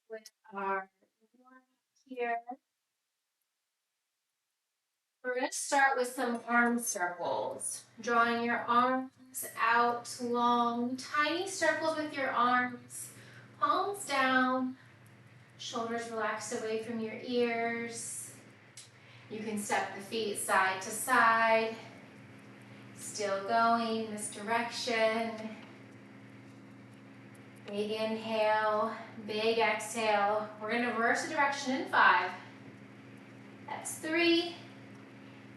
with our warm-up here. We're going to start with some arm circles. Drawing your arms out long, tiny circles with your arms, palms down, shoulders relaxed away from your ears. You can step the feet side to side, still going this direction. Big inhale, big exhale. We're going to reverse the direction in 5. That's 3,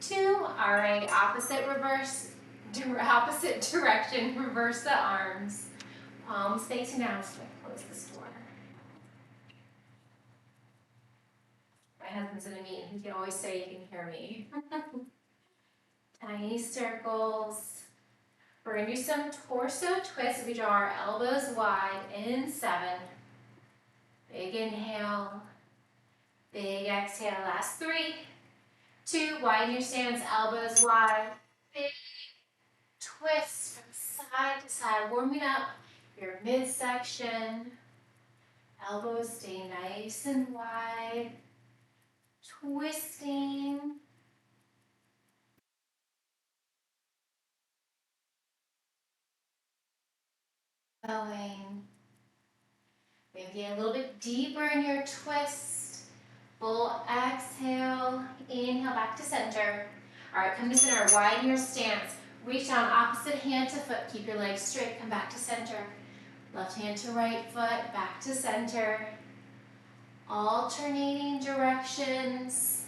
2. All right, opposite direction. Reverse the arms. Palms facing down. So I close this door. My husband's in a meeting. He can always say he can hear me. Tiny circles. We're going to do some torso twists. We draw our elbows wide in 7. Big inhale. Big exhale. Last 3, 2. Widen your stance. Elbows wide. Big twist from side to side. Warming up your midsection. Elbows stay nice and wide. Twisting. Going. Maybe get a little bit deeper in your twist. Full exhale. Inhale back to center. All right, come to center. Widen your stance. Reach down opposite hand to foot. Keep your legs straight. Come back to center. Left hand to right foot. Back to center. Alternating directions.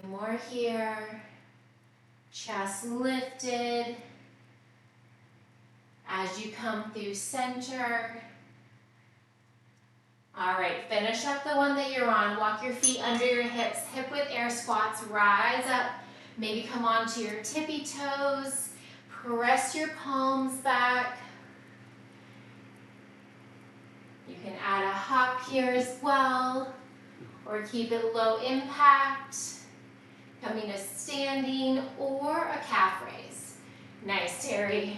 More here. Chest lifted. As you come through center. All right, finish up the one that you're on. Walk your feet under your hips. Hip width air squats. Rise up. Maybe come onto your tippy toes. Press your palms back. You can add a hop here as well, or keep it low impact. Coming to standing or a calf raise. Nice, Terry.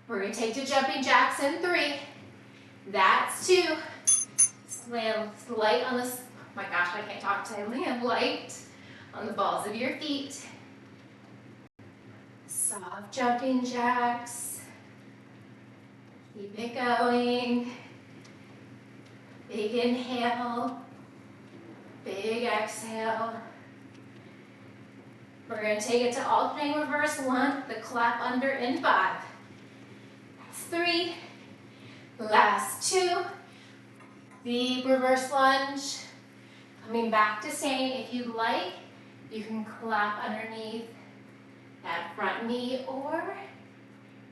We're going to take to jumping jacks in 3. That's 2. Land light on this. Oh my gosh, I can't talk today. Land light on the balls of your feet. Soft jumping jacks. Keep it going. Big inhale. Big exhale. We're going to take it to alternating reverse lunge, the clap under in 5. 3, last 2, the reverse lunge, coming back to staying. If you'd like, you can clap underneath that front knee or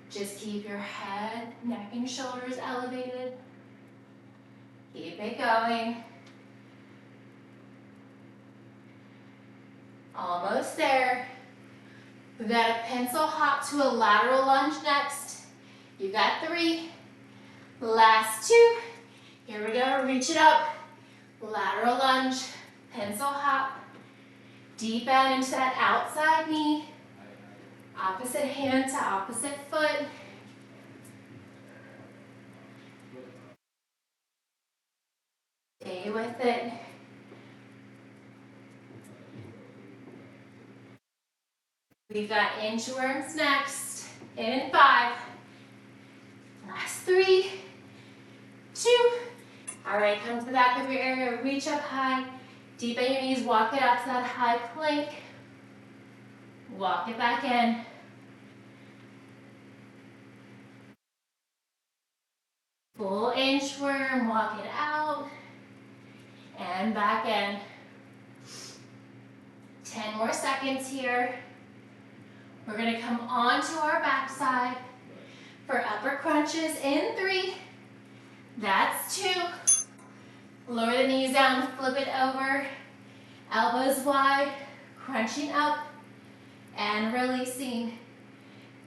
just keep your head, neck, and shoulders elevated. Keep it going. Almost there. We've got a pencil hop to a lateral lunge next. You got 3, last 2, here we go, reach it up, lateral lunge, pencil hop, deep bend into that outside knee, opposite hand to opposite foot. Stay with it. We've got inchworms next, in 5. Last 3, 2. All right, come to the back of your area, reach up high, deep bend your knees, walk it out to that high plank. Walk it back in. Full inchworm, walk it out, and back in. 10 more seconds here. We're gonna come onto our backside. For upper crunches in 3, that's 2. Lower the knees down, flip it over, elbows wide, crunching up and releasing.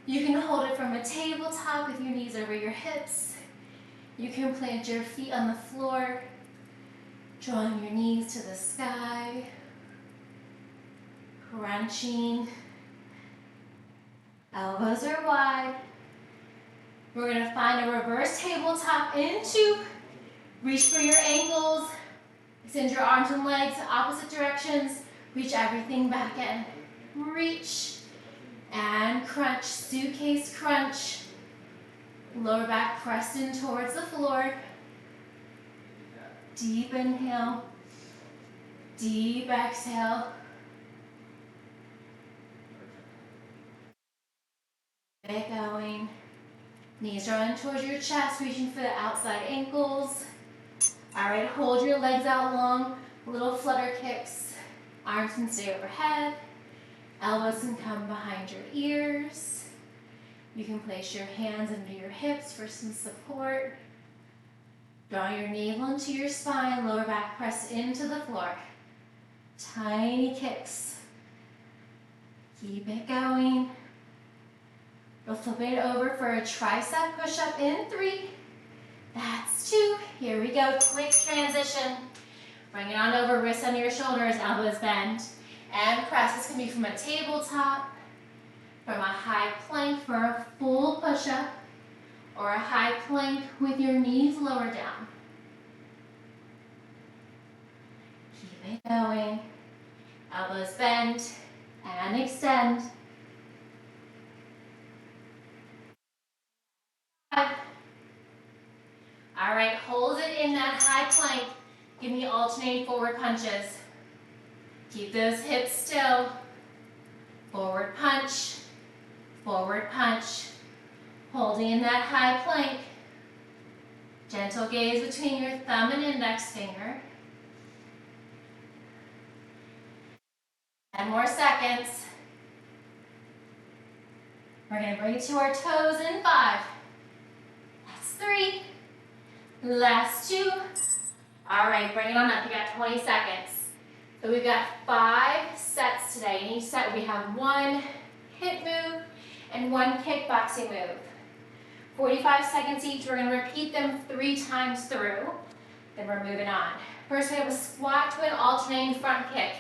You can hold it from a tabletop with your knees over your hips. You can plant your feet on the floor, drawing your knees to the sky, crunching. Elbows are wide. We're going to find a reverse tabletop into. Reach for your ankles. Extend your arms and legs opposite directions. Reach everything back in. Reach and crunch, suitcase crunch. Lower back pressed in towards the floor. Deep inhale. Deep exhale. Get going. Knees drawing towards your chest, reaching for the outside ankles. All right, hold your legs out long. Little flutter kicks. Arms can stay overhead. Elbows can come behind your ears. You can place your hands under your hips for some support. Draw your navel into your spine, lower back pressed into the floor. Tiny kicks. Keep it going. We'll flip it over for a tricep push-up in 3. That's 2. Here we go, quick transition. Bring it on over, wrists under your shoulders, elbows bend. And press. This can be from a tabletop, from a high plank for a full push-up, or a high plank with your knees lower down. Keep it going. Elbows bend and extend. 5. All right, hold it in that high plank. Give me alternating forward punches. Keep those hips still. Forward punch, forward punch. Holding in that high plank. Gentle gaze between your thumb and index finger. 10 more seconds. We're going to bring it to our toes in 5. That's 3. Last 2. All right, bring it on up. You got 20 seconds. So we've got 5 sets today. In each set we have 1 HIIT move and 1 kickboxing move. 45 seconds each. We're going to repeat them 3 times through. Then we're moving on. First we have a squat to an alternating front kick.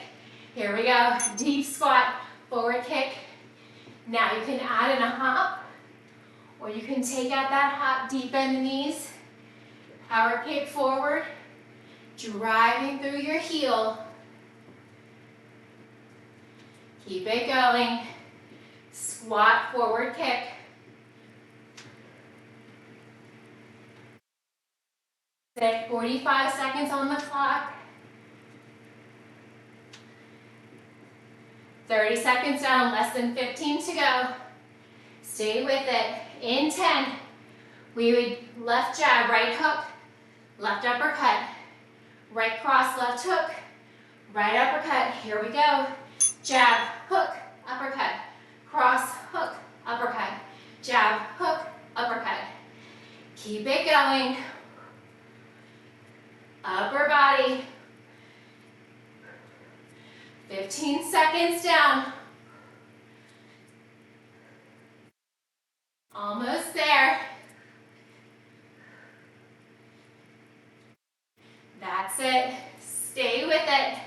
Here we go. Deep squat, forward kick. Now you can add in a hop, or you can take out that hop, deep bend the knees. Power kick forward, driving through your heel. Keep it going. Squat, forward kick. Set 45 seconds on the clock. 30 seconds down, less than 15 to go. Stay with it. In 10, we would left jab, right hook, left uppercut, right cross, left hook, right uppercut. Here we go. Jab, hook, uppercut, cross, hook, uppercut, jab, hook, uppercut. Keep it going. Upper body. 15 seconds down. Almost there. That's it. Stay with it.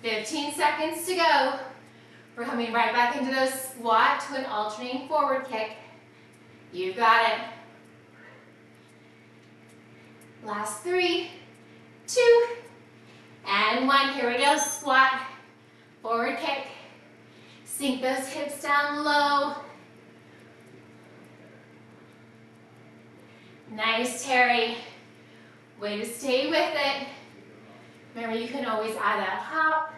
15 seconds to go. We're coming right back into those squat to an alternating forward kick. You got it. Last 3, 2, and 1. Here we go. Squat, forward kick. Sink those hips down low. Nice, Terry. Way to stay with it. Remember, you can always add that hop.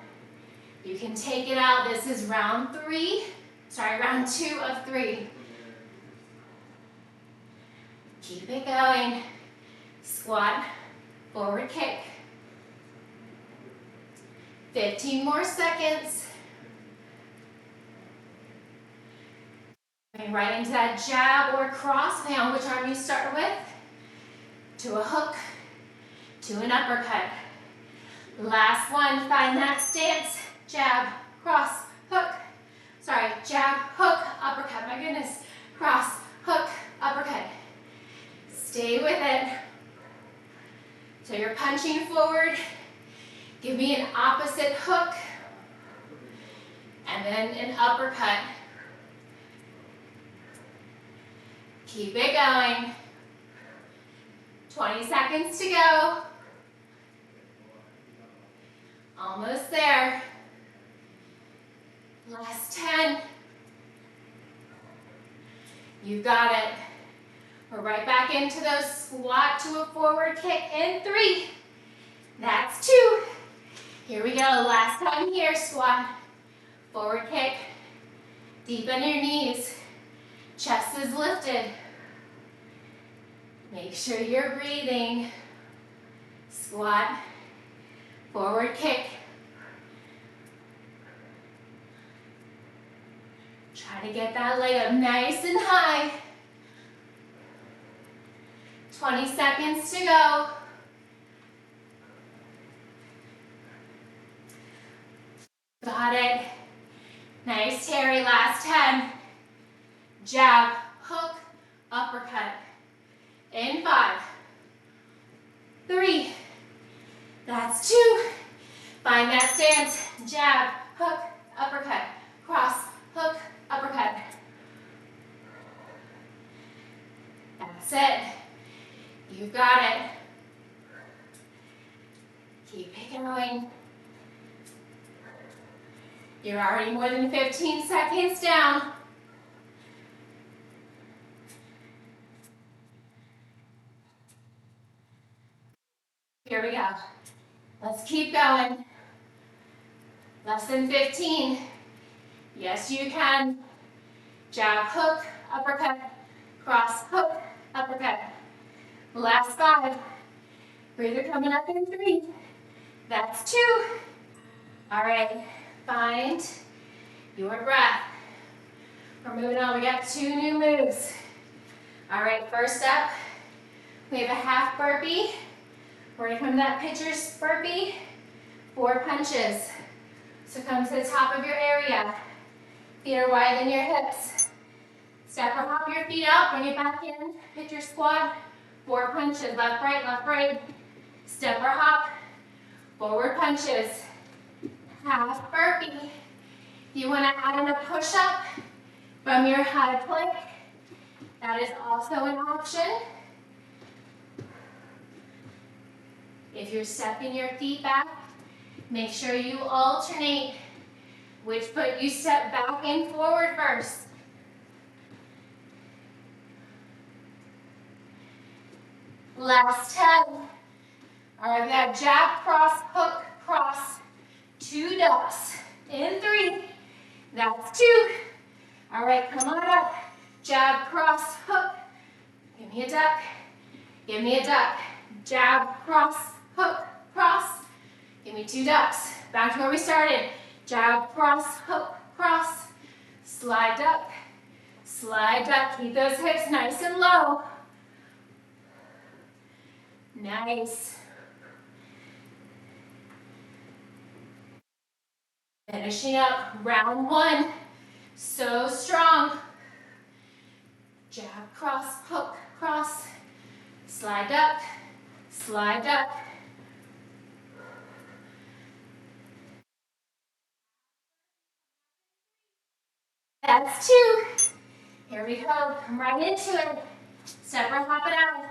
You can take it out. This is round 2 of 3. Keep it going. Squat, forward kick. 15 more seconds. Coming right into that jab or cross, depending on which arm you start with. To a hook, to an uppercut. Last one, find that stance. Jab, cross, hook. Sorry, jab, hook, uppercut. My goodness. Cross, hook, uppercut. Stay with it. So you're punching forward. Give me an opposite hook. And and then an uppercut. Keep it going. 20 seconds to go. Almost there. Last 10. You got it. We're right back into those squat to a forward kick in 3. That's 2. Here we go. Last time here. Squat, forward kick. Deepen your knees. Chest is lifted. Make sure you're breathing. Squat, forward kick. Try to get that leg up nice and high. 20 seconds to go. Got it. Nice, Terry. Last 10. Jab, hook, uppercut. In 5, 3. That's 2. Find that stance. Jab, hook, uppercut. Cross, hook, uppercut. That's it. You've got it. Keep it going. You're already more than 15 seconds down. Here we go. Let's keep going. Less than 15. Yes, you can. Jab, hook, uppercut. Cross, hook, uppercut. Last 5. Breather coming up in 3. That's 2. All right, find your breath. We're moving on. We got 2 new moves. All right, first up, we have a half burpee. We're gonna come to that pitcher's burpee. 4 punches. So come to the top of your area. Feet are wider than your hips. Step or hop your feet out, bring it back in. Pitcher squat. 4 punches, left, right. Step or hop. Forward punches. Half burpee. If you want to add in a push-up from your high plank, that is also an option. If you're stepping your feet back, make sure you alternate which foot you step back and forward first. Last 10. All right, we got jab, cross, hook, cross. 2 ducks. In 3. That's 2. All right, come on up. Jab, cross, hook. Give me a duck. Give me a duck. Jab, cross, hook, cross. Give me 2 ducks. Back to where we started. Jab, cross, hook, cross. Slide duck. Slide duck. Keep those hips nice and low. Nice. Finishing up round 1. So strong. Jab, cross, hook, cross. Slide duck. Slide duck. That's 2. Here we go. Come right into it. Step or hop it out.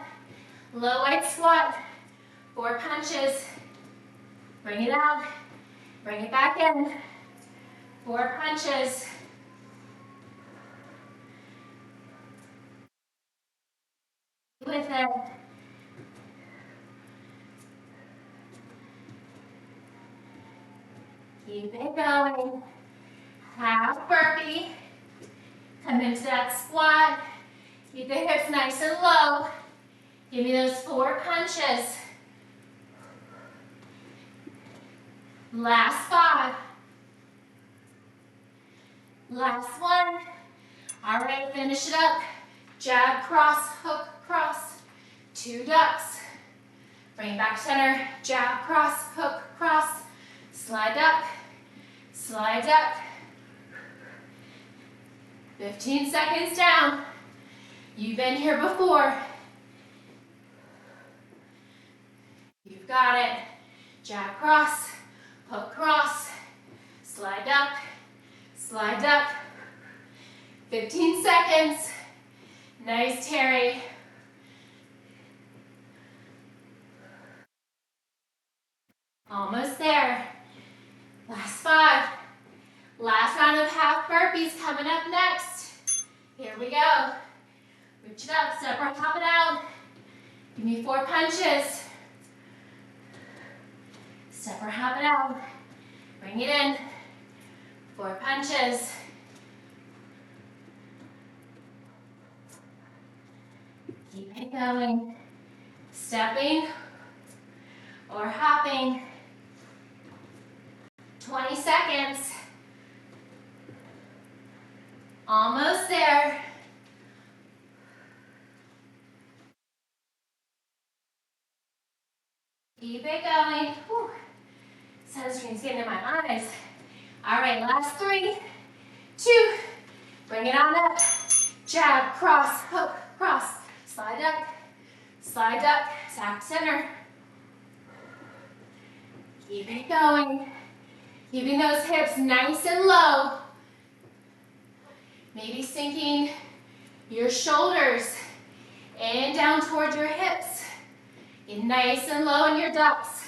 Low wide squat. 4 punches. Bring it out. Bring it back in. 4 punches. With it. Keep it going. Half burpee. Come into that squat. Keep the hips nice and low. Give me those 4 punches. Last 5. Last 1. All right, finish it up. Jab, cross, hook, cross. 2 ducks. Bring it back center. Jab, cross, hook, cross. Slide duck. Slide duck. 15 seconds down. You've been here before. You've got it. Jab, cross, hook, cross. Slide duck. Slide duck. 15 seconds. Nice, Terry. Almost there. Last 5. Last round of half burpees coming up next. Here we go. Reach it up, step or hop it out. Give me 4 punches. Step or hop it out. Bring it in. 4 punches. Keep it going. Stepping or hopping. 20 seconds. Almost there. Keep it going. Whew. Sunscreen's getting in my eyes. All right, last 3, 2. Bring it on up. Jab, cross, hook, cross. Slide up, tap center. Keep it going. Keeping those hips nice and low. Maybe sinking your shoulders and down towards your hips. Get nice and low in your ducks.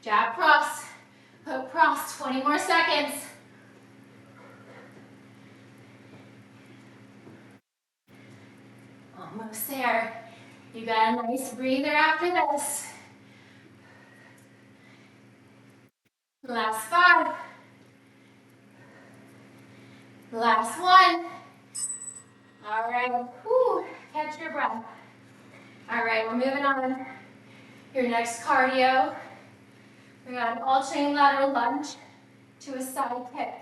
Jab, cross, hook, cross. 20 more seconds. Almost there. You got a nice breather after this. Last 5. Last 1. All right. Whew. Catch your breath. All right, we're moving on. Your next cardio. We got an alternating lateral lunge to a side kick.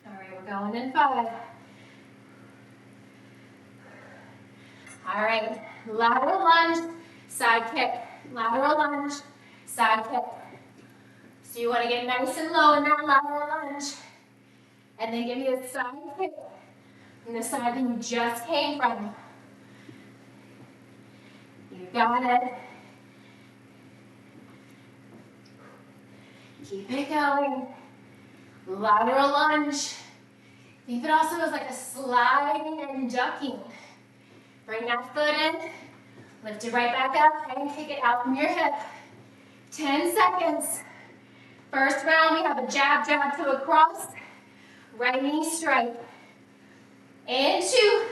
All right, we're going in 5. All right, lateral lunge, side kick. Lateral lunge, side kick. So you want to get nice and low in that lateral lunge. And then give you a side kick from the side that you just came from. You got it. Keep it going. Lateral lunge. Think of it also as like a sliding and ducking. Bring that foot in, lift it right back up, and kick it out from your hip. 10 seconds. First round, we have a jab, jab to a cross. Right knee strike. And 2.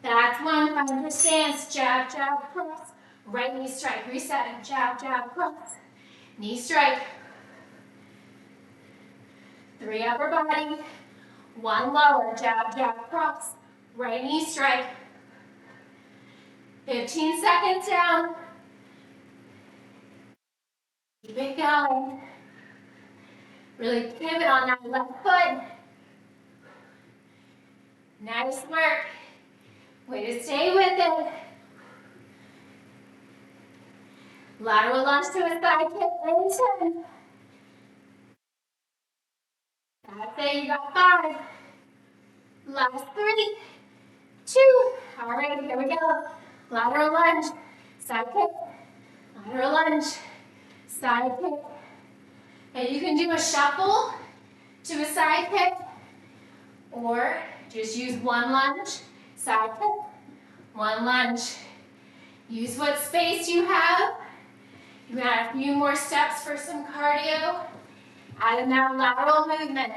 That's 1. Find your stance. Jab, jab, cross. Right knee strike. Reset. Jab, jab, cross. Knee strike. 3 upper body. 1 lower. Jab, jab, cross. Right knee strike. 15 seconds down. Keep it going. Really pivot on that left foot. Nice work. Way to stay with it. Lateral lunge to a side kick in 10. That's it, you got 5. Last 3, 2. All right, here we go. Lateral lunge, side kick. Lateral lunge, side kick. And you can do a shuffle to a side kick, or just use 1 lunge, side kick, 1 lunge. Use what space you have. You can add a few more steps for some cardio. Add in that lateral movement.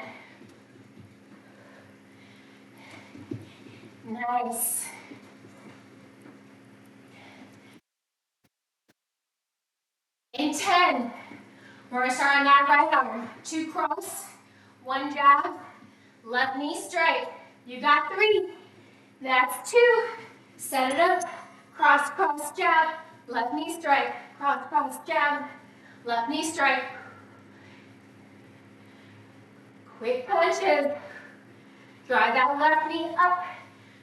Nice. In 10, we're going to start on that right arm. 2 cross, 1 jab, left knee straight. You got 3. That's 2. Set it up. Cross, cross, jab, left knee strike. Cross, cross, jab, left knee strike. Quick punches. Drive that left knee up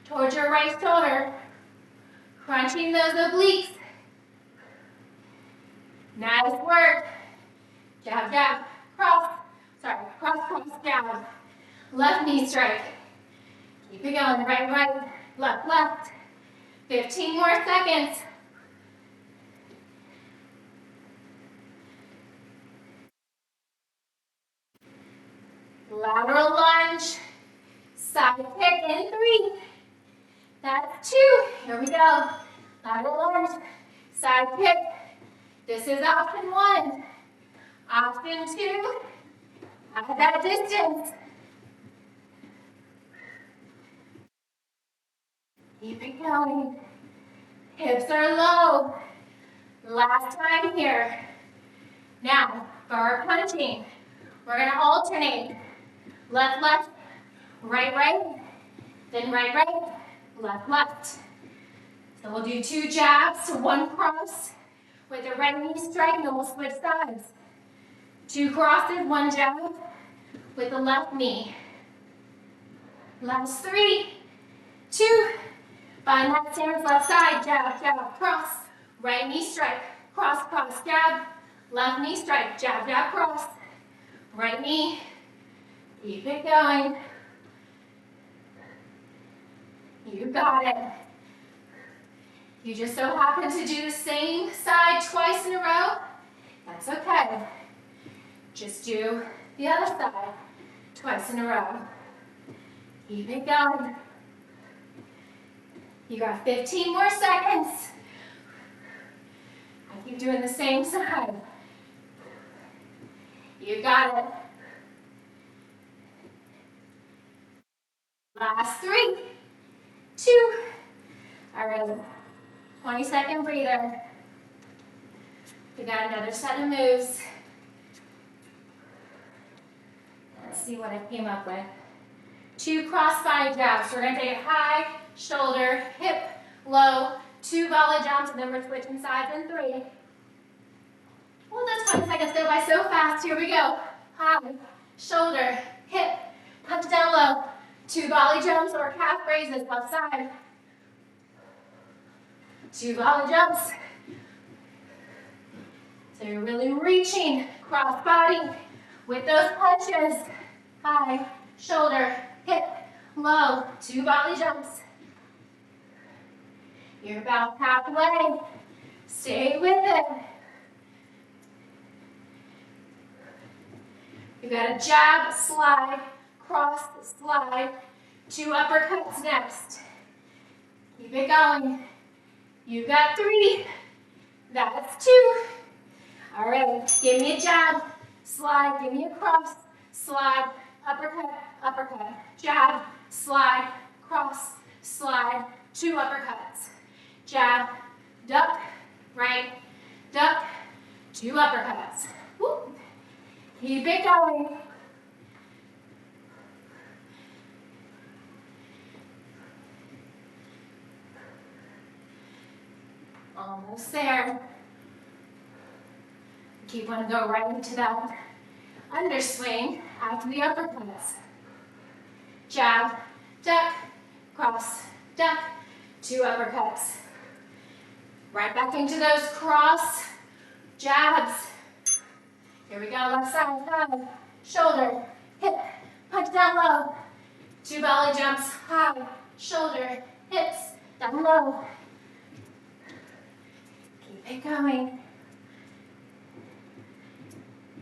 towards your right shoulder. Crunching those obliques. Nice work. Jab, jab, cross. Sorry, cross, cross, jab. Left knee strike. Keep it going. Right, right, left, left. 15 more seconds. Lateral lunge, side kick in 3. That's 2. Here we go. Lateral lunge, side kick. This is option 1. Option 2, at that distance. Keep it going. Hips are low. Last time here. Now, for our punching, we're going to alternate. Left, left, right, right, then right, right, left, left. So we'll do 2 jabs to 1 cross with the right knee strike, and then we'll switch sides. 2 crosses, 1 jab with the left knee. Last 3, 2. Find that stance, left side, jab, jab, cross. Right knee strike, cross, cross, jab. Left knee strike, jab, jab, cross. Right knee. Keep it going. You got it. You just so happen to do the same side twice in a row. That's okay. Just do the other side twice in a row. Keep it going. You got 15 more seconds. I keep doing the same side. You got it. Last 3, 2. All right, 20-second breather. We got another set of moves. Let's see what I came up with. 2 cross body jabs. We're going to take it high, shoulder, hip, low, 2 volley jumps, and then we're switching sides in 3. Well, those 20 seconds go by so fast. Here we go. High, shoulder, hip, punch down low, 2 volley jumps or calf raises left side. 2 volley jumps. So you're really reaching cross body with those punches. High, shoulder, hip, low, 2 volley jumps. You're about halfway. Stay with it. You got a jab, slide, cross, slide, 2 uppercuts next. Keep it going. You got 3. That's 2. All right, give me a jab, slide, give me a cross, slide, uppercut, uppercut, jab, slide, cross, slide, 2 uppercuts. Jab, duck, right, duck, 2 uppercuts. Woo. Keep it going. Almost there. Keep on going right into that underswing after the uppercuts. Jab, duck, cross, duck, 2 uppercuts. Right back into those cross jabs. Here we go, left side, high, shoulder, hip, punch down low. 2 volley jumps, high, shoulder, hips, down low. Keep it going.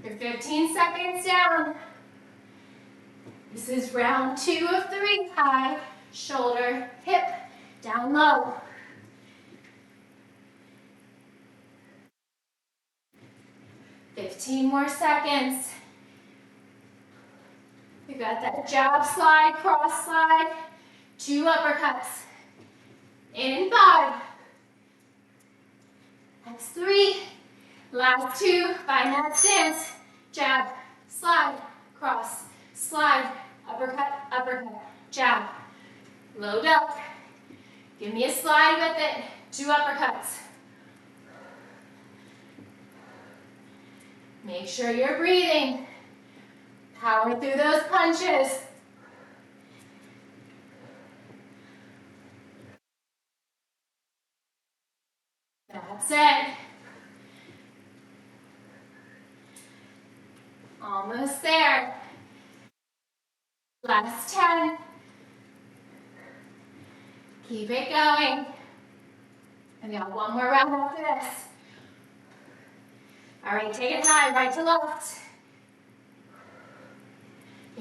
You're 15 seconds down. This is round 2 of 3. High, shoulder, hip, down low. Fifteen more seconds. You got that jab, slide, cross, slide, 2 uppercuts. In 5. That's 3. Last 2, find that stance. Jab, slide, cross, slide, uppercut, uppercut, jab. Low duck. Give me a slide with it. 2 uppercuts. Make sure you're breathing. Power through those punches. That's it. Almost there. Last 10. Keep it going. And we got one more round after this. All right, take it high, right to left.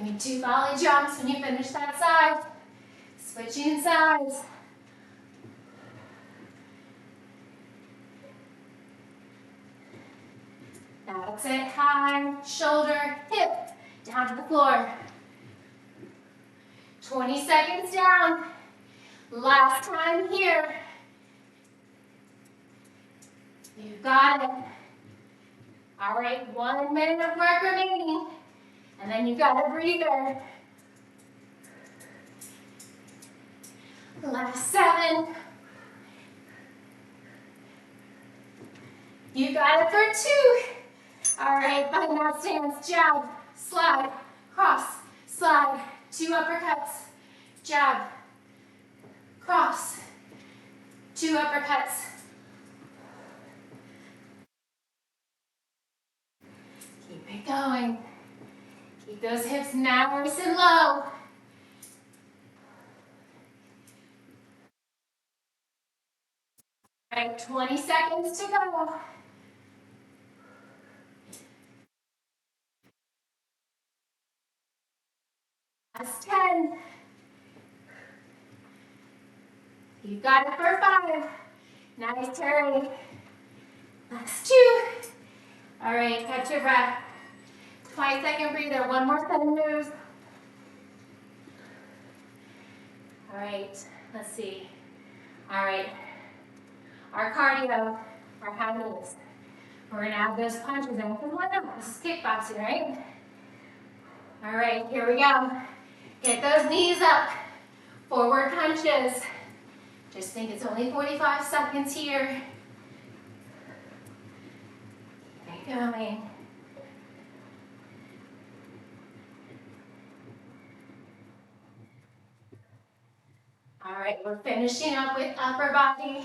Give me 2 volley jumps when you finish that side. Switching sides. That's it. High, shoulder, hip, down to the floor. 20 seconds down. Last time here. You got it. All right, 1 minute of work remaining. And then you've got a breather. Last 7. You got it for 2. All right, find that stance. Jab, slide, cross, slide. 2 uppercuts. Jab, cross, 2 uppercuts. Keep it going. Keep those hips nice and low. All right, 20 seconds to go. Last 10. You got it for 5. Nice turn. Last 2. All right, catch your breath. 20-second breather. 1 more set of moves. All right, let's see. All right, our cardio, our high knees. We're gonna add those punches in, because why not? This is kickboxing, right? All right, here we go. Get those knees up. Forward punches. Just think it's only 45 seconds here. Keep it going. All right, we're finishing up with upper body.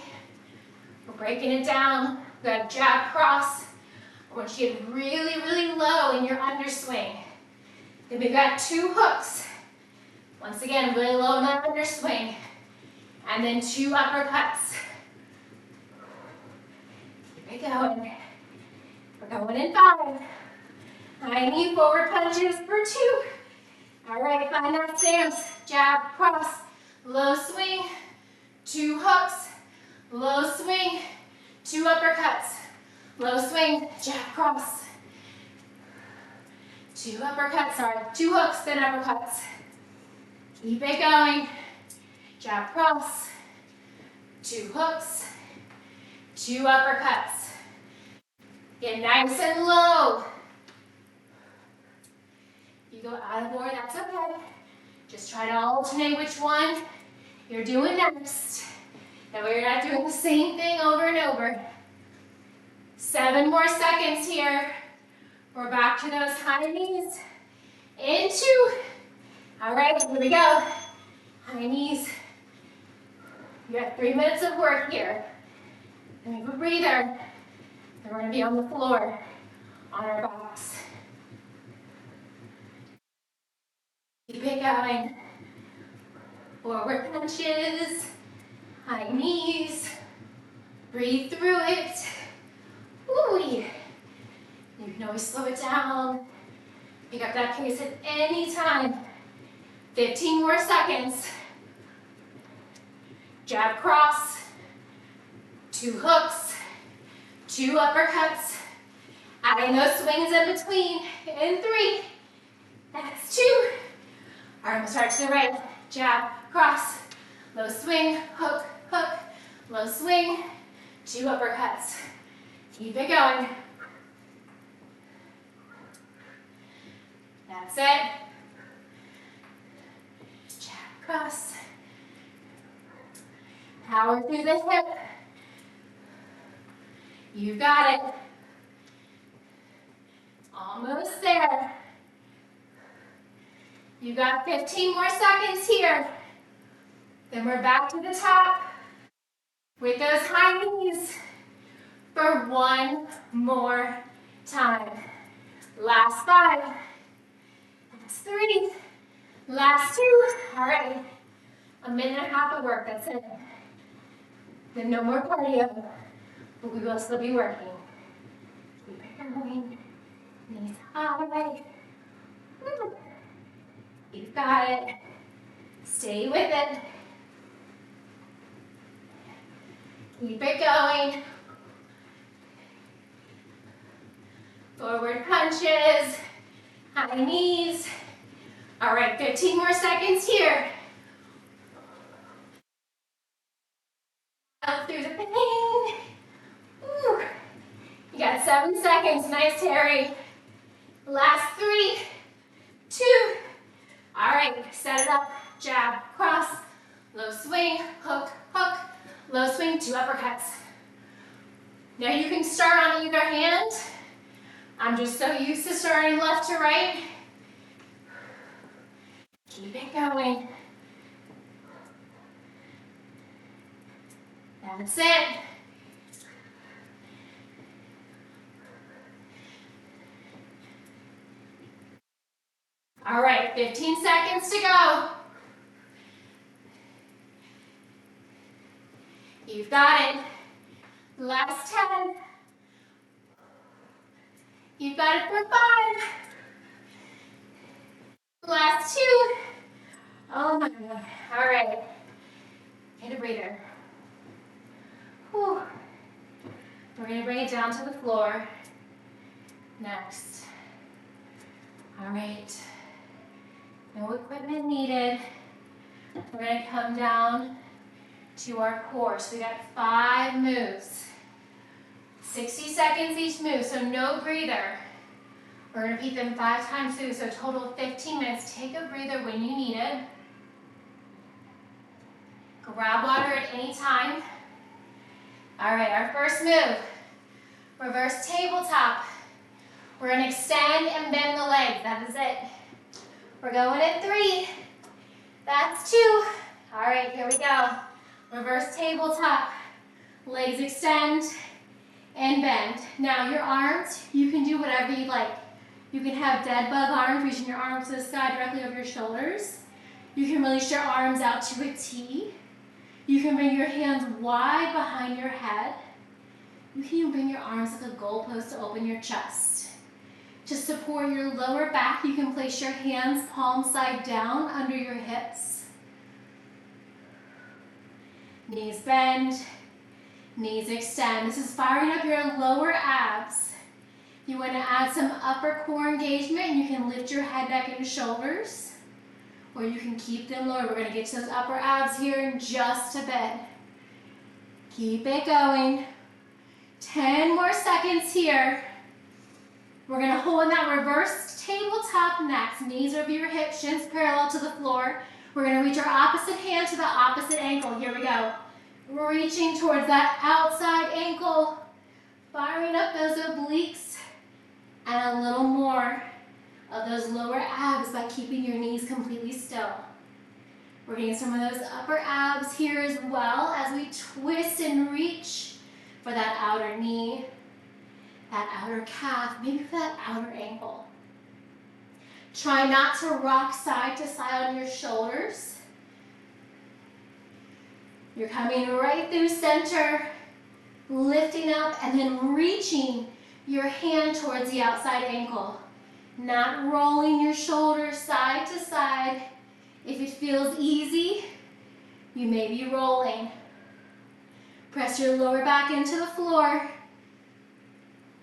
We're breaking it down. We got jab cross. I want you to get really, really low in your underswing. Then we've got 2 hooks. Once again, really low in that underswing. And then 2 uppercuts. Keep it going. We're going in 5. High knee forward punches for 2. All right, find that stance. Jab, cross, low swing, 2 hooks, low swing, 2 uppercuts, low swing, jab, cross, 2 uppercuts, sorry, 2 hooks, then uppercuts. Keep it going. Jab, cross, 2 hooks, 2 uppercuts. Get nice and low. You go out of order, that's okay. Just try to alternate which one you're doing next. That way you're not doing the same thing over and over. 7 more seconds here. We're back to those high knees. Into. All right, here we go. High knees. You got 3 minutes of work here. Then we have a breather. Then we're gonna be on the floor, on our backs. Keep it going. Forward punches, high knees. Breathe through it. Ooh. You can always slow it down. Pick up that pace at any time. 15 more seconds. Jab cross, 2 hooks, 2 uppercuts. Adding those swings in between. In 3. That's 2. All right, we'll start to the right. Jab, cross, low swing, hook, hook, low swing, 2 uppercuts. Keep it going. That's it. Jab, cross. Power through the hip. You got it. Almost there. You got 15 more seconds here. Then we're back to the top with those high knees for 1 more time. Last 5. That's 3. Last 2. All right. 1.5 minutes of work, that's it. Then no more cardio, but we will still be working. Keep it going. Knees high. got it. Stay with it. Keep it going. Forward punches, high knees. All right, 15 more seconds here. Out through the pain. Ooh. You got 7 seconds. Nice, Terry. Last 3, 2. All right, set it up. Jab, cross, low swing, hook, hook, low swing, 2 uppercuts. Now you can start on either hand. I'm just so used to starting left to right. Keep it going. That's it. All right, 15 seconds to go. You've got it. Last 10. You've got it for 5. Last 2. Oh my God. All right. Get a breather. Whew. We're going to bring it down to the floor. Next. All right. No equipment needed. We're going to come down to our core. So we got 5 moves. 60 seconds each move, so no breather. We're going to repeat them 5 times through, so a total of 15 minutes. Take a breather when you need it. Grab water at any time. All right, our first move, reverse tabletop. We're going to extend and bend the legs. That is it. We're going in 3. That's 2. All right, here we go. Reverse tabletop. Legs extend and bend. Now your arms, you can do whatever you like. You can have dead bug arms, reaching your arms to the sky directly over your shoulders. You can release your arms out to a T. You can bring your hands wide behind your head. You can even bring your arms like a goalpost to open your chest. To support your lower back, you can place your hands palm side down under your hips. Knees bend, knees extend. This is firing up your lower abs. You want to add some upper core engagement. You can lift your head, neck, and shoulders, or you can keep them lower. We're going to get to those upper abs here in just a bit. Keep it going. 10 more seconds here. We're going to hold in that reverse tabletop next. Knees over your hips, shins parallel to the floor. We're going to reach our opposite hand to the opposite ankle. Here we go. We're reaching towards that outside ankle, firing up those obliques, and a little more of those lower abs by keeping your knees completely still. We're getting some of those upper abs here as well as we twist and reach for that outer knee, that outer calf, maybe for that outer ankle. Try not to rock side to side on your shoulders. You're coming right through center, lifting up and then reaching your hand towards the outside ankle. Not rolling your shoulders side to side. If it feels easy, you may be rolling. Press your lower back into the floor.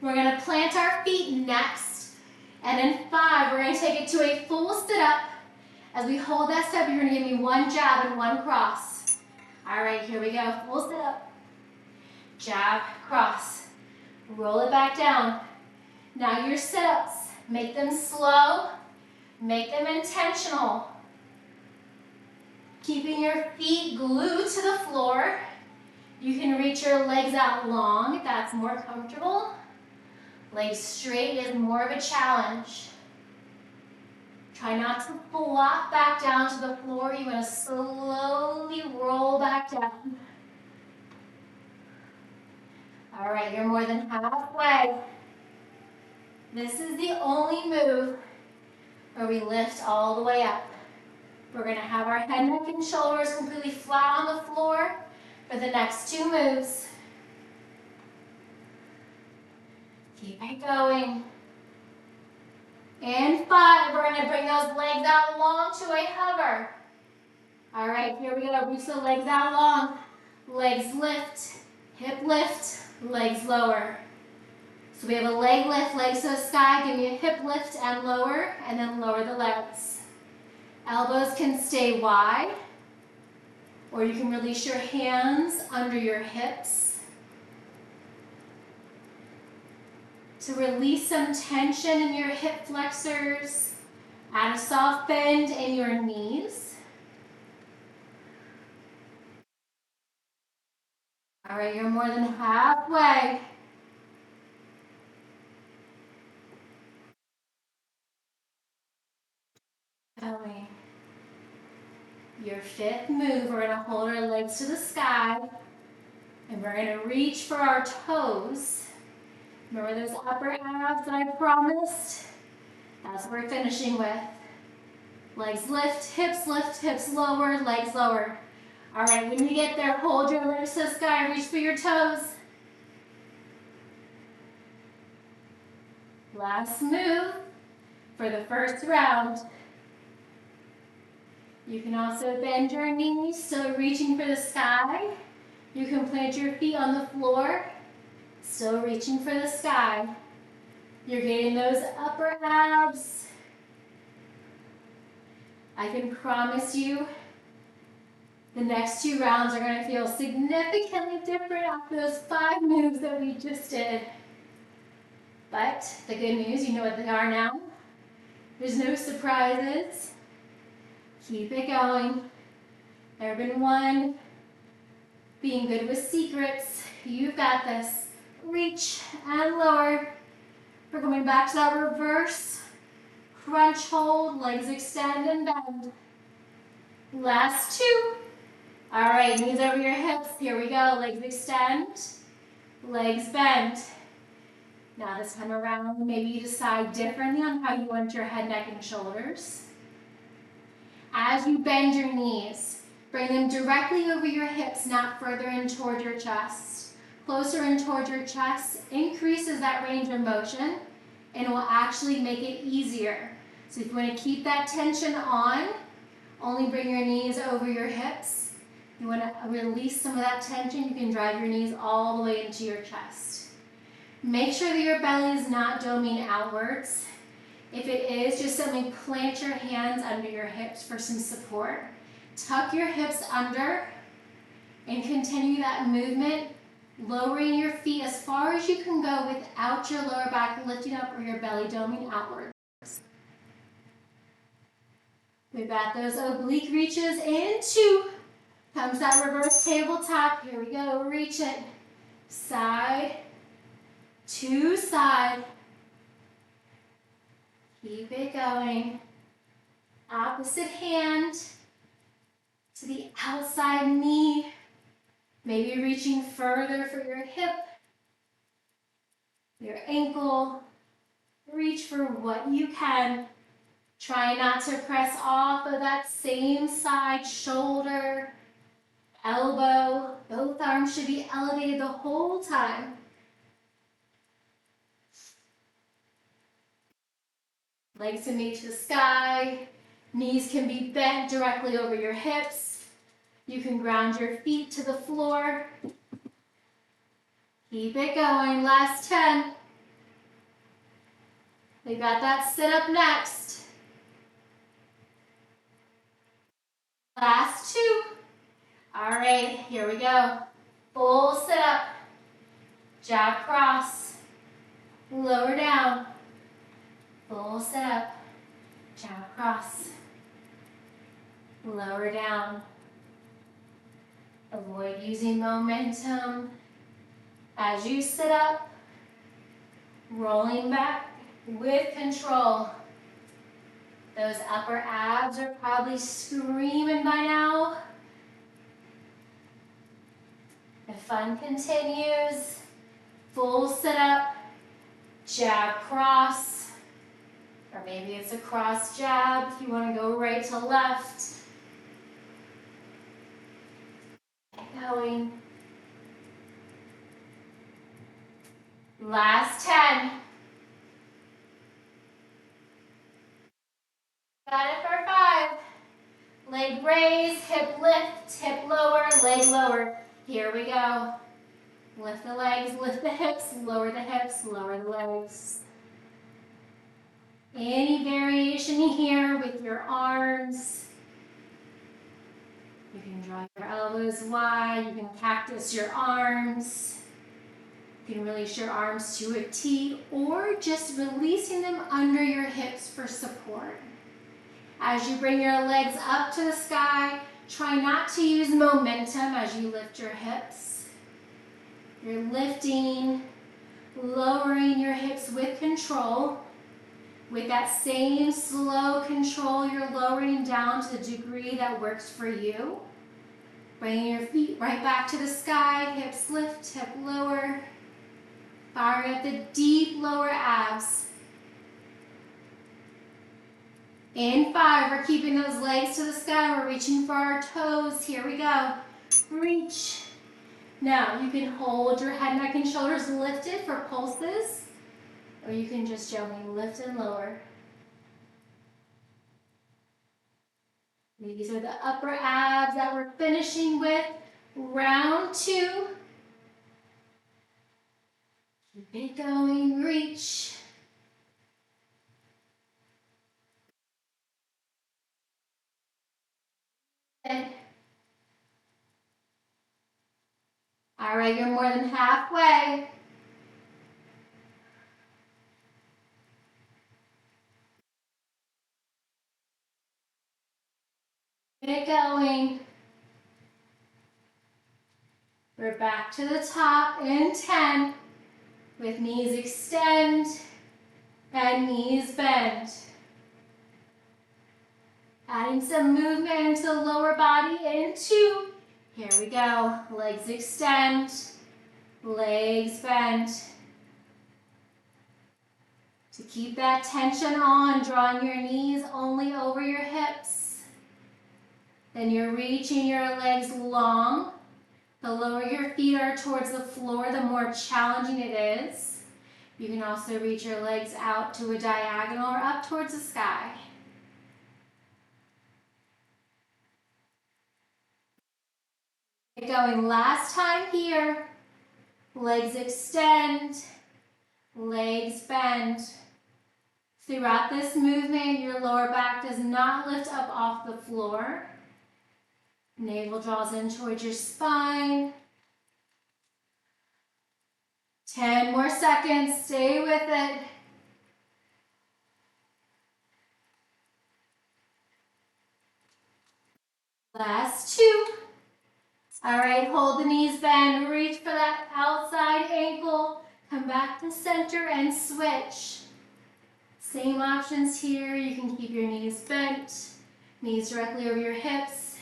We're going to plant our feet next. And in 5, we're going to take it to a full sit-up. As we hold that step, you're going to give me 1 jab and 1 cross. All right, here we go. Full sit-up. Jab, cross. Roll it back down. Now your sit-ups, make them slow. Make them intentional. Keeping your feet glued to the floor. You can reach your legs out long if that's more comfortable. Legs straight is more of a challenge. Try not to flop back down to the floor. You want to slowly roll back down. All right, you're more than halfway. This is the only move where we lift all the way up. We're going to have our head, neck, and shoulders completely flat on the floor for the next 2 moves. Keep it going. And 5, we're going gonna bring those legs out long to a hover. All right, here we go. Reach the legs out long. Legs lift, hip lift, legs lower. So we have a leg lift, legs to the sky. Give me a hip lift and lower, and then lower the legs. Elbows can stay wide, or you can release your hands under your hips to release some tension in your hip flexors. Add a soft bend in your knees. All right, you're more than halfway. Going. Your fifth move, we're gonna hold our legs to the sky, and we're gonna reach for our toes. Remember those upper abs that I promised? That's what we're finishing with. Legs lift, hips lower, legs lower. All right, when you get there, hold your legs to the sky, reach for your toes. Last move for the first round. You can also bend your knees, still reaching for the sky. You can plant your feet on the floor, still reaching for the sky. You're getting those upper abs. I can promise you the next 2 rounds are going to feel significantly different after those 5 moves that we just did. But the good news, you know what they are now. There's no surprises. Keep it going. There have been one. Being good with secrets. You've got this. Reach and lower. We're coming back to that reverse crunch hold. Legs extend and bend. Last 2. All right, knees over your hips. Here we go. Legs extend. Legs bend. Now this time around, maybe you decide differently on how you want your head, neck, and shoulders. As you bend your knees, bring them directly over your hips, not further in toward your chest. Closer in toward your chest increases that range of motion and will actually make it easier. So if you want to keep that tension on, only bring your knees over your hips. You want to release some of that tension, you can drive your knees all the way into your chest. Make sure that your belly is not doming outwards. If it is, just simply plant your hands under your hips for some support. Tuck your hips under and continue that movement, lowering your feet as far as you can go without your lower back lifting up or your belly doming outwards. We've got those oblique reaches in 2. Comes that reverse tabletop. Here we go. Reach it. Side to side. Keep it going. Opposite hand to the outside knee. Maybe reaching further for your hip, your ankle. Reach for what you can. Try not to press off of that same side shoulder, elbow. Both arms should be elevated the whole time. Legs can be to the sky. Knees can be bent directly over your hips. You can ground your feet to the floor. Keep it going. Last 10. We got that sit up next. Last 2. All right, here we go. Full sit up. Jab cross. Lower down. Full sit up. Jab cross. Lower down. Avoid using momentum as you sit up. Rolling back with control. Those upper abs are probably screaming by now. The fun continues. Full sit up, jab cross, or maybe it's a cross jab if you want to go right to left. Keep going. Last 10. Got it for 5. Leg raise, hip lift, hip lower, leg lower. Here we go. Lift the legs, lift the hips, lower the hips, lower the legs. Any variation here with your arms. You can draw your elbows wide, you can cactus your arms. You can release your arms to a T or just releasing them under your hips for support. As you bring your legs up to the sky, try not to use momentum as you lift your hips. You're lifting, lowering your hips with control. With that same slow control, you're lowering down to the degree that works for you. Bringing your feet right back to the sky, hips lift, hip lower. Firing up the deep lower abs. In 5, we're keeping those legs to the sky. We're reaching for our toes. Here we go. Reach. Now, you can hold your head, neck, and shoulders lifted for pulses, or you can just gently lift and lower. These are the upper abs that we're finishing with. Round 2. Keep it going. Reach. All right, you're more than halfway. Keep it going. We're back to the top in 10 with knees extend and knees bend. Adding some movement into the lower body in 2. Here we go. Legs extend, legs bend. To keep that tension on, drawing your knees only over your hips. Then you're reaching your legs long. The lower your feet are towards the floor, the more challenging it is. You can also reach your legs out to a diagonal or up towards the sky. Get going. Last time here. Legs extend, legs bend. Throughout this movement, your lower back does not lift up off the floor. Navel draws in towards your spine. 10 more seconds. Stay with it. Last 2. All right, hold the knees bend. Reach for that outside ankle. Come back to center and switch. Same options here. You can keep your knees bent, knees directly over your hips.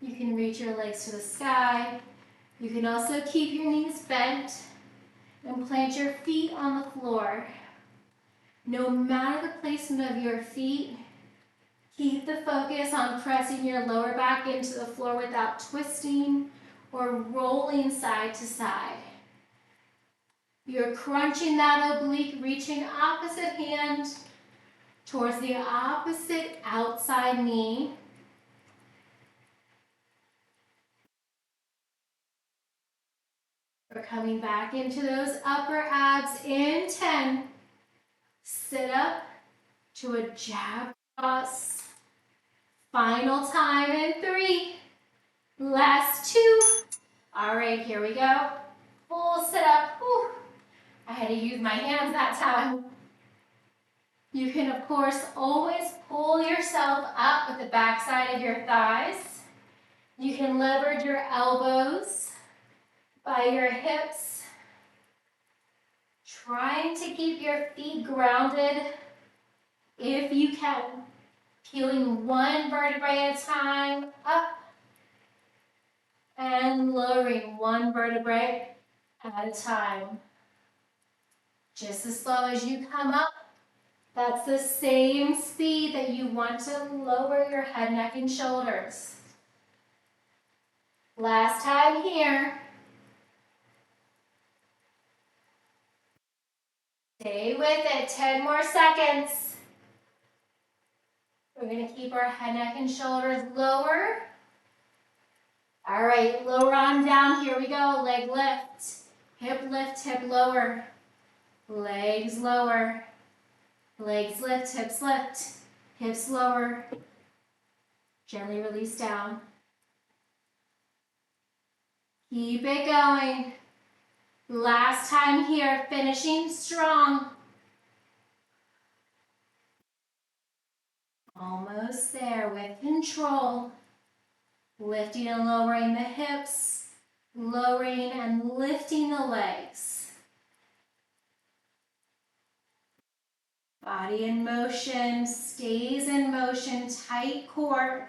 You can reach your legs to the sky. You can also keep your knees bent and plant your feet on the floor. No matter the placement of your feet, keep the focus on pressing your lower back into the floor without twisting or rolling side to side. You're crunching that oblique, reaching opposite hand towards the opposite outside knee. We're coming back into those upper abs in 10. Sit up to a jab cross. Final time in 3. Last 2. All right, here we go. Full sit up. Whew. I had to use my hands that time. You can, of course, always pull yourself up with the backside of your thighs. You can leverage your elbows by your hips, trying to keep your feet grounded if you can. Peeling one vertebrae at a time, up, and lowering one vertebrae at a time. Just as slow as you come up, that's the same speed that you want to lower your head, neck, and shoulders. Last time here. Stay with it, 10 more seconds. We're gonna keep our head, neck, and shoulders lower. All right, lower on down, here we go. Leg lift, hip lower. Legs lower. Legs lift, hips lower. Gently release down. Keep it going. Last time here, finishing strong. Almost there with control. Lifting and lowering the hips, lowering and lifting the legs. Body in motion, stays in motion, tight core.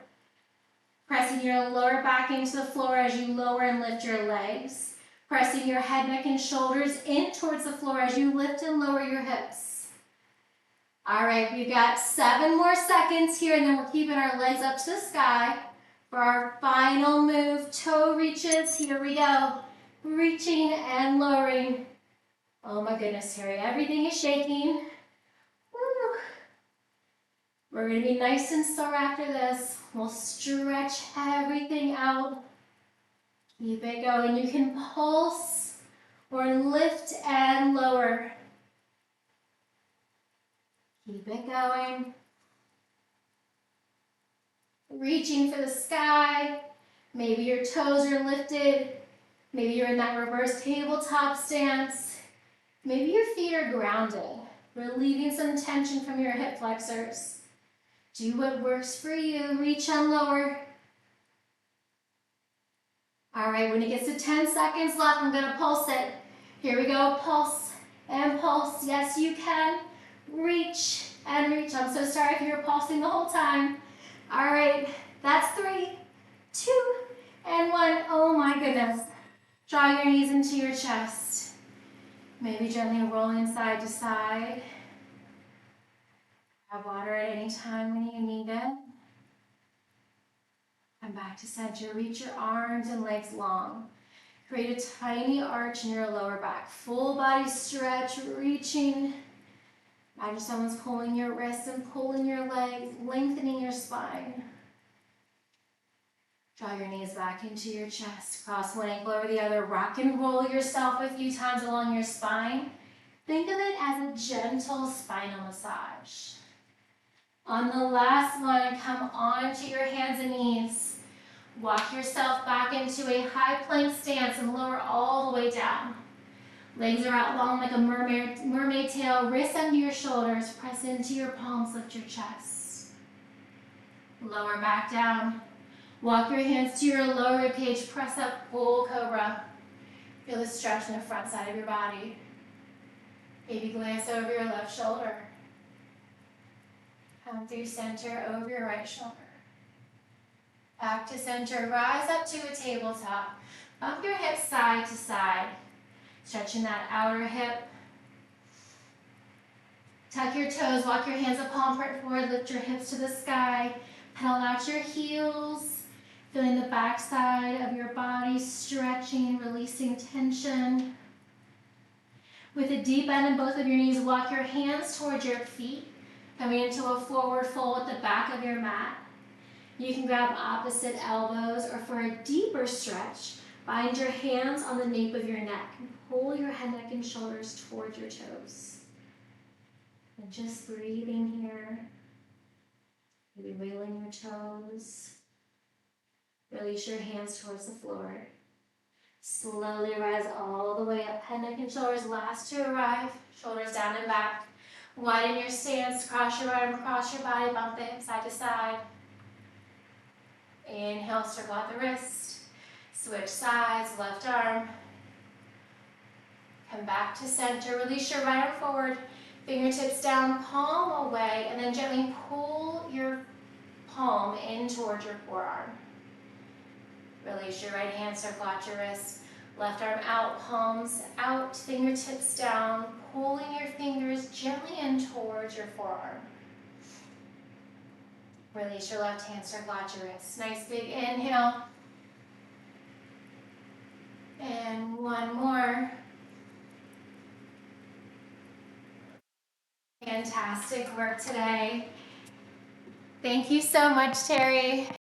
Pressing your lower back into the floor as you lower and lift your legs. Pressing your head, neck, and shoulders in towards the floor as you lift and lower your hips. All right, we've got 7 more seconds here, and then we're keeping our legs up to the sky. For our final move, toe reaches, here we go. Reaching and lowering. Oh my goodness, Harry, everything is shaking. Woo. We're gonna be nice and sore after this. We'll stretch everything out. Keep it going. You can pulse or lift and lower. Keep it going. Reaching for the sky. Maybe your toes are lifted. Maybe you're in that reverse tabletop stance. Maybe your feet are grounded, relieving some tension from your hip flexors. Do what works for you. Reach and lower. All right, when it gets to 10 seconds left, I'm gonna pulse it. Here we go, pulse and pulse. Yes, you can. Reach and reach. I'm so sorry if you were pulsing the whole time. All right, that's 3, 2, and 1. Oh my goodness. Draw your knees into your chest. Maybe gently rolling side to side. Have water at any time when you need it. Come back to center. Reach your arms and legs long. Create a tiny arch in your lower back. Full body stretch, reaching. Imagine someone's pulling your wrists and pulling your legs, lengthening your spine. Draw your knees back into your chest. Cross one ankle over the other. Rock and roll yourself a few times along your spine. Think of it as a gentle spinal massage. On the last one, come onto your hands and knees. Walk yourself back into a high plank stance and lower all the way down. Legs are out long like a mermaid tail. Wrists under your shoulders. Press into your palms. Lift your chest. Lower back down. Walk your hands to your lower rib cage. Press up, full cobra. Feel the stretch in the front side of your body. Maybe glance over your left shoulder. Come through center over your right shoulder. Back to center. Rise up to a tabletop. Bump your hips side to side. Stretching that outer hip. Tuck your toes. Walk your hands a palm print forward. Lift your hips to the sky. Pedal out your heels. Feeling the back side of your body stretching, releasing tension. With a deep bend in both of your knees, walk your hands towards your feet, coming into a forward fold at the back of your mat. You can grab opposite elbows, or for a deeper stretch, bind your hands on the nape of your neck and pull your head, neck, and shoulders towards your toes. And just breathing here, maybe wiggling your toes. Release your hands towards the floor. Slowly rise all the way up, head, neck, and shoulders. Last to arrive, shoulders down and back. Widen your stance, cross your right arm across your body, bump the hip side to side. Inhale, circle out the wrist. Switch sides, left arm. Come back to center. Release your right arm forward, fingertips down, palm away, and then gently pull your palm in towards your forearm. Release your right hand, circle out your wrist. Left arm out, palms out, fingertips down, pulling your fingers gently in towards your forearm. Release your left hand, circle out your wrist. Nice big inhale. And one more. Fantastic work today. Thank you so much, Terry.